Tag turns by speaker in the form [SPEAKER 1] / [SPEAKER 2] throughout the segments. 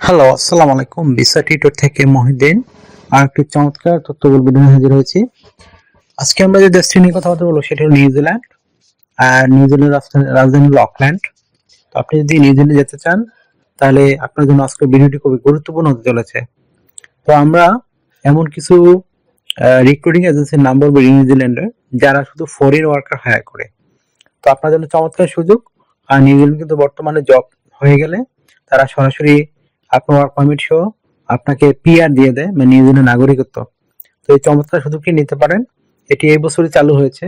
[SPEAKER 1] Hello, আসসালামু আলাইকুম। Visa tutor থেকে মহিউদ্দিন আর একটি চমৎকার তথ্যবহুল ভিডিও নিয়ে হাজির হয়েছি। আজকে আমরা যে দেশটি নিয়ে কথা বলবো সেটা হলো নিউজিল্যান্ড। আর নিউজিল্যান্ডের রাজধানী হলো অকল্যান্ড। তো আপনি যদি নিউজিল্যান্ডে যেতে চান তাহলে আপনার জন্য আজকের ভিডিওটি খুবই গুরুত্বপূর্ণ হতে চলেছে। তো আমরা এমন কিছু রিক্রুটিং এজেন্সির নাম বলবো নিউজিল্যান্ডের, যারা শুধু ফরেন ওয়ার্কার হায়ার করে। তো আপনার জন্য চমৎকার সুযোগ। আর নিউজিল্যান্ড কিন্তু বর্তমানে জব হয়ে গেলে তারা সরাসরি আপনার ওয়ার্ক পারমিট সহ আপনাকে পিআর দিয়ে দেয়, মানে নিউজিল্যান্ডের নাগরিকত্ব। তো এই চমৎকার সুযোগটি নিতে পারেন। এটি এই বছরই চালু হয়েছে,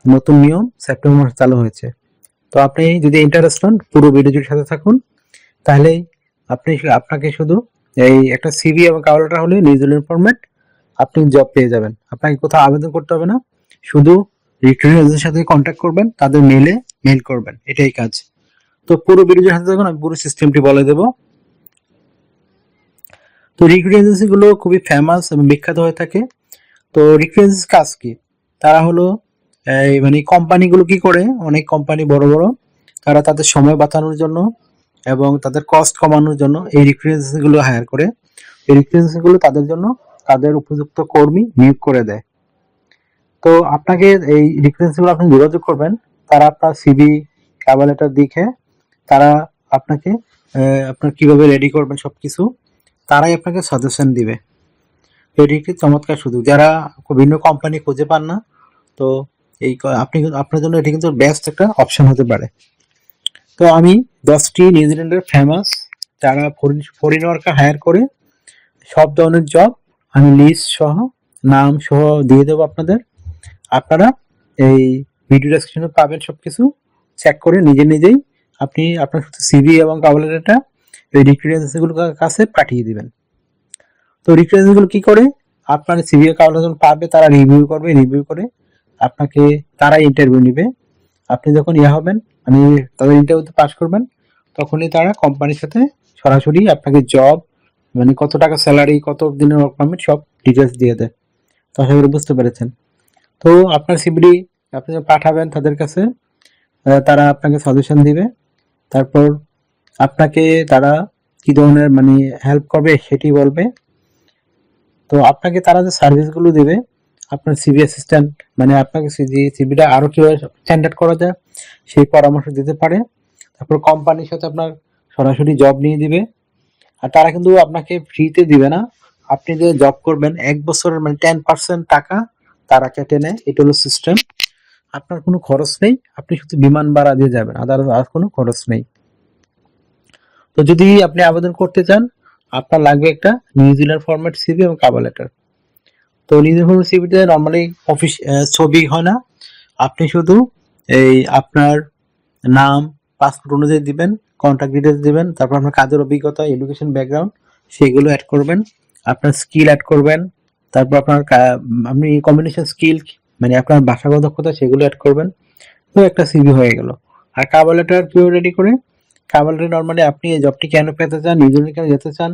[SPEAKER 1] নতুন নিয়ম সেপ্টেম্বর মাসে চালু হয়েছে। তো আপনি যদি ইন্টারেস্ট হন পুরো ভিডিওটির সাথে থাকুন, তাহলেই আপনাকে শুধু এই একটা সিভি এবং কভার লেটার হলে নিউজিল্যান্ড ফরম্যাট আপনি জব পেয়ে যাবেন। আপনাকে কোথাও আবেদন করতে হবে না, শুধু রিক্রুটিং এজেন্সির সাথে কন্ট্যাক্ট করবেন, তাদের মেল করবেন, এটাই কাজ। তো পুরো ভিডিওর সাথে থাকুন, আমি পুরো সিস্টেমটি বলে দেবো। তো রিক্রুটিং এজেন্সি গুলো খুবই ফেমাস এবং বিখ্যাত হয়ে থাকে। তো রিক্রুটিং এজেন্সি কাজ কি? তারা হলো মানে কোম্পানিগুলো কি করে, অনেক কোম্পানি বড় বড়, তারা তাদের সময় বাঁচানোর জন্য এবং তাদের কস্ট কমানোর জন্য এই রিক্রুটিং এজেন্সি গুলো হায়ার করে। এই রিক্রুটিং এজেন্সি গুলো তাদের জন্য তাদের উপযুক্ত কর্মী নিয়োগ করে দেয়। তো আপনাকে এই রিক্রুটিং এজেন্সি গুলো আপনি যোগাযোগ করবেন, তারা আপনার সিভি কভার লেটার দেখে তারা আপনাকে আপনার কিভাবে রেডি করবেন সবকিছু তারাই আপনাকে সাজেশন দিবে। এটি একটি চমৎকার সুযোগ, যারা বিভিন্ন কোম্পানি খুঁজে পান না। তো আপনি আপনার জন্য এটি কিন্তু বেস্ট একটা অপশন হতে পারে। তো আমি 10টি নিউজিল্যান্ডের ফেমাস যারা ফরেন ওয়ার্কার হায়ার করে সব ধরনের জব আমি লিস্ট সহ নাম সহ দিয়ে দেবো আপনাদের। আপনারা এই ভিডিও ডেসক্রিপশনে পাবেন, সবকিছু চেক করে নিজেই আপনি আপনার শুধু সিভি এবং কভার লেটারটা এই রিক্রুটিং এজেন্সিগুলোর কাছে পাঠিয়ে দিবেন। তো রিক্রুটিং এজেন্সিগুলো কি করে, আপনার সিভি কভার লেটার পাবে, তারা রিভিউ করে আপনাকে তারা ইন্টারভিউ নিবে। আপনি যখন হবেন, মানে তাদের ইন্টারভিউতে পাস করবেন, তখনই তারা কোম্পানির সাথে সরাসরি আপনাকে জব, মানে কত টাকা স্যালারি, কত দিনের ওয়ার্ক পারমিট, সব ডিটেলস দিয়ে দেয়। তো আশা করি বুঝতে পেরেছেন। তো আপনার সিভিটি আপনি পাঠাবেন তাদের কাছে, তারা আপনাকে সাজেশন দিবে। তারপর আপনাকে তারা কি ধরনের মানে হেল্প করবে সেটি বলবে। তো আপনাকে তারা যে সার্ভিসগুলো দেবে, আপনার সিভি অ্যাসিস্ট্যান্ট মানে আপনাকে সিভিটা আরো কিভাবে স্ট্যান্ডার্ড করা যায় সেই পরামর্শ দিতে পারে। তারপর কোম্পানির সাথে আপনার সরাসরি জব নিয়ে দিবে। আর তারা কিন্তু আপনাকে ফ্রিতে দিবে না, আপনি যে জব করবেন 1 বছরের মানে 10% টাকা তারা কেটে নেয়। এটা হলো সিস্টেম। আপনার কোনো খরচ নেই, আপনি শুধু বিমান ভাড়া দিয়ে যাবেন, আর কোনো খরচ নেই। তো যদি আপনি আবেদন করতে চান, আপনার লাগবে একটা নিউজিল্যান্ড ফরম্যাট সিভি এবং কভার লেটার। তো নিউজিল্যান্ড ফরম্যাট সিভিতে নর্মালি অফিস ছবি হয় না, আপনি শুধু এই আপনার নাম, পাসপোর্ট অনুযায়ী দিবেন, কন্ট্যাক্ট ডিটেলস দিবেন, তারপর আপনার কাজের অভিজ্ঞতা, এডুকেশন ব্যাকগ্রাউন্ড সেগুলো অ্যাড করবেন, আপনার স্কিল অ্যাড করবেন, তারপর আপনার আপনি কমিউনিকেশন স্কিল মানে আপনার ভাষাগত দক্ষতা সেগুলো অ্যাড করবেন। তো একটা সিভি হয়ে গেল। আর কভার লেটার কিভাবে রেডি করে, কভার লেটার নর্মালি আপনি এই জবটি কেন পেতে চান, নিউজিল্যান্ডে কেন যেতে চান,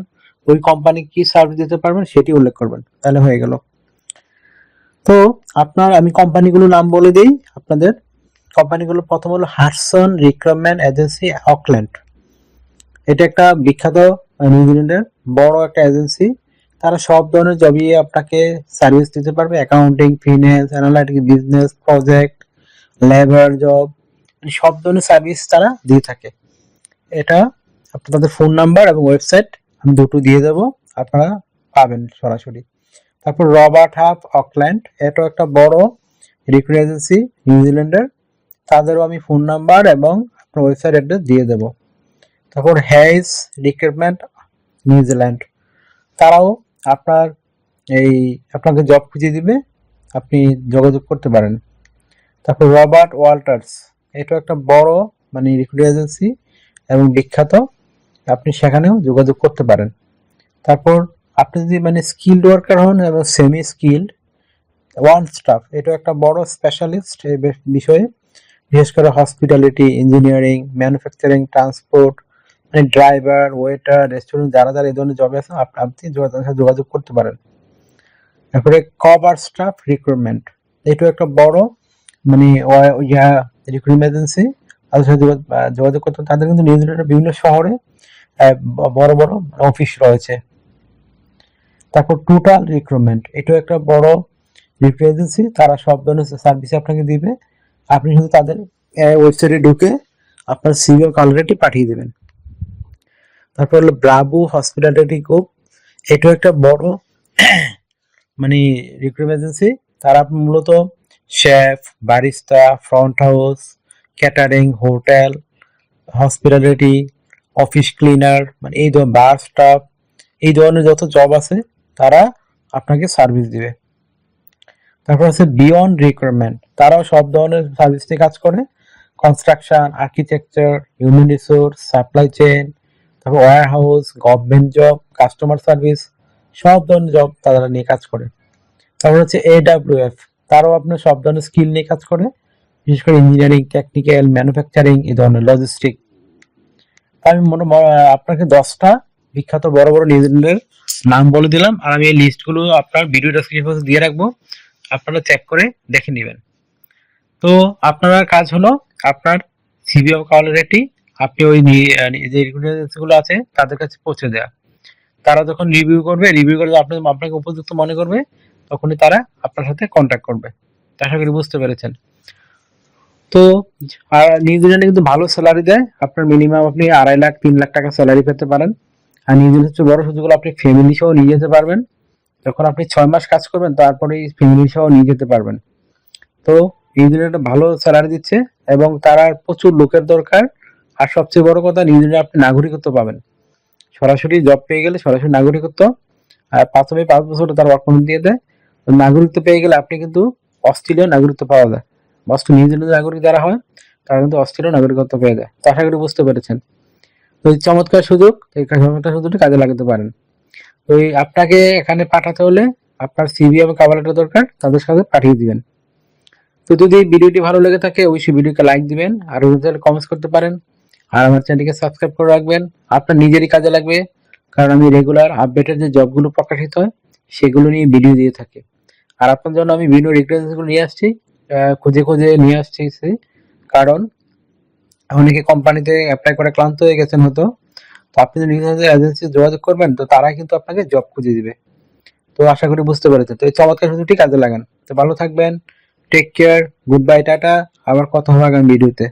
[SPEAKER 1] ওই কোম্পানি কি সার্ভিস দিতে পারবেন সেটি উল্লেখ করবেন, তাহলে হয়ে গেল। তো আমি কোম্পানিগুলোর নাম বলে দেই আপনাদের। কোম্পানিগুলো প্রথম হলো হাডসন রিক্রুটমেন্ট এজেন্সি অকল্যান্ড। এটা একটা বিখ্যাত নিউজিল্যান্ডের বড় একটা এজেন্সি। তারা সব ধরনের জবই আপনাকে সার্ভিস দিতে পারবে, accounting, finance, analytics, business, project, labour job, সব ধরনের সার্ভিস তারা দিয়ে থাকে। এটা তাদের ফোন নাম্বার এবং ওয়েবসাইট আমি দুটো দিয়ে দেবো, আপনারা পাবেন সরাসরি। তারপর রবার্ট হাব অকল্যান্ড, এটাও একটা বড় রিক্রুটিং এজেন্সি নিউজিল্যান্ডের, তাদেরও আমি ফোন নাম্বার এবং আপনার ওয়েবসাইট অ্যাড্রেস দিয়ে দেব। তারপর হেইস রিক্রুটমেন্ট নিউজিল্যান্ড, তারাও আপনার আপনাকে জব খুঁজে দিবে, আপনি যোগাযোগ করতে পারেন। তারপর রবার্ট ওয়াল্টার্স, এটা একটা বড় মানে রিক্রুটিং এজেন্সি এবং বিখ্যাত, আপনি সেখানেও যোগাযোগ করতে পারেন। তারপর আপনি যদি মানে স্কিল্ড ওয়ার্কার হন এবং সেমি স্কিল্ড, ওয়ান স্টাফ, এটা একটা বড় স্পেশালিস্ট এই বিষয়ে, বিশেষ করে হসপিটালিটি, ইঞ্জিনিয়ারিং, ম্যানুফ্যাকচারিং, ট্রান্সপোর্ট, মানে ড্রাইভার, ওয়েটার, রেস্টুরেন্ট, যারা এই ধরনের জবে আছে আপনি যোগাযোগ করতে পারেন। তারপরে কভার স্টাফ রিক্রুটমেন্ট, এটাও একটা বড় মানে রিক্রুটমেন্ট এজেন্সি, তাদের সাথে যোগাযোগ করতে। তাদের কিন্তু নিউজিল্যান্ডের বিভিন্ন শহরে বড় বড় অফিস রয়েছে। তারপর টোটাল রিক্রুটমেন্ট, এটাও একটা বড় রিক্রুটমেন্ট এজেন্সি, তারা সব ধরনের সার্ভিস আপনাকে দিবে। আপনি শুধু তাদের ওয়েবসাইটে ঢুকে আপনার সিভি ও কলকাটি পাঠিয়ে দেবেন। তারপর হলো ব্রাভো হসপিটালিটি গ্রুপ, এটাও একটা বড় মানে রিক্রুটমেন্ট এজেন্সি। তারা মূলত chef, barista, front house, catering, hotel, hospitality, office cleaner, মানে এই ধরনের বার স্টাফ, এই ধরনের যত জব আছে তারা আপনাকে সার্ভিস দিবে। তারপর আছে বিয়ন্ড রিকোয়ারমেন্ট, তারাও সব ধরনের সার্ভিস নিয়ে কাজ করে। Construction, architecture, human resource, supply chain, তারপর warehouse, government job, customer service, সব ধরনের জব তারা নিয়ে কাজ করে। তারপর হচ্ছে AWF, তারাও আপনার সব ধরনের স্কিল নিয়ে কাজ করে, বিশেষ করে ইঞ্জিনিয়ারিং, টেকনিক্যাল, ম্যানুফ্যাকচারিং, এই ধরনের লজিস্টিক। আমি আপনাকে 10টা বিখ্যাত বড় বড় নিউজিল্যান্ডের নাম বলে দিলাম, আর আমি এই লিস্টগুলো আপনার ভিডিও ডেসক্রিপশনে দিয়ে রাখবো, আপনারা চেক করে দেখে নেবেন। তো আপনার কাজ হলো আপনার সিভি অফ কাওয়ালিটি আপনি ওই যে রিক্রুটমেন্ট আছে তাদের কাছে পৌঁছে দেওয়া। তারা যখন রিভিউ করবে, রিভিউ করে আপনাকে উপযুক্ত মনে করবে, তখনই তারা আপনার সাথে কন্ট্যাক্ট করবে। আশা করি বুঝতে পেরেছেন। তো আর নিউজিল্যান্ডে কিন্তু ভালো স্যালারি দেয়, আপনার মিনিমাম আপনি 2.5 লাখ 3 লাখ টাকা স্যালারি পেতে পারেন। আর নিউজিল্যান্ড হচ্ছে বড় সুযোগ হলো আপনি ফ্যামিলি সহ নিয়ে যেতে পারবেন। যখন আপনি 6 মাস কাজ করবেন তারপরে ফ্যামিলি সহ নিয়ে যেতে পারবেন। তো নিউজিল্যান্ডে ভালো স্যালারি দিচ্ছে এবং তারা প্রচুর লোকের দরকার। আর সবচেয়ে বড় কথা, নিউজিল্যান্ডে আপনি নাগরিকত্ব পাবেন, সরাসরি জব পেয়ে গেলে সরাসরি নাগরিকত্ব। আর প্রথমে 5 বছর তার ওয়ার্ক পারমিট দিয়ে দেয়। তো নাগরিকত্ব পেয়ে গেলে আপনি কিন্তু অস্ট্রেলিয়ার নাগরিকত্ব পাওয়া যায়। নিউজিল্যান্ডের নাগরিক যারা হয় তারা কিন্তু অস্ট্রেলিয়ার নাগরিকত্ব পেয়ে যায়। তো আশা করি বুঝতে পেরেছেন। তো এই চমৎকার সুযোগ, এই চমৎকার সুযোগটি কাজে লাগাতে পারেন। তো এই আপনাকে এখানে পাঠাতে হলে আপনার সিভি এবং কভার লেটার দরকার, তাদের সাথে পাঠিয়ে দিবেন। তো যদি এই ভিডিওটি ভালো লেগে থাকে অবশ্যই ভিডিওকে লাইক দিবেন, আর কমেন্টস করতে পারেন, আর আমার চ্যানেলটিকে সাবস্ক্রাইব করে রাখবেন। আপনার নিজেরই কাজে লাগবে, কারণ আমি রেগুলার আপডেটেড যে জবগুলো প্রকাশিত হয় সেগুলো নিয়ে ভিডিও দিয়ে থাকি। আর আপনার জন্য আমি ভিডিও রিকোয়ারমেন্টসগুলো নিয়ে আসছি, খুঁজে খুঁজে নিয়ে আসছি, কারণ অনেকে কোম্পানিতে অ্যাপ্লাই করে ক্লান্ত হয়ে গেছেন হয়তো। তো আপনি যদি নিজেদের এজেন্সি যোগাযোগ করবেন তো তারা কিন্তু আপনাকে জব খুঁজে দিবে। তো আশা করি বুঝতে পেরেছেন। তো এই চমৎকার সুযোগটি কাজে লাগান। তো ভালো থাকবেন, take care, good bye, tata. আবার কথা হবে আগামী ভিডিওতে।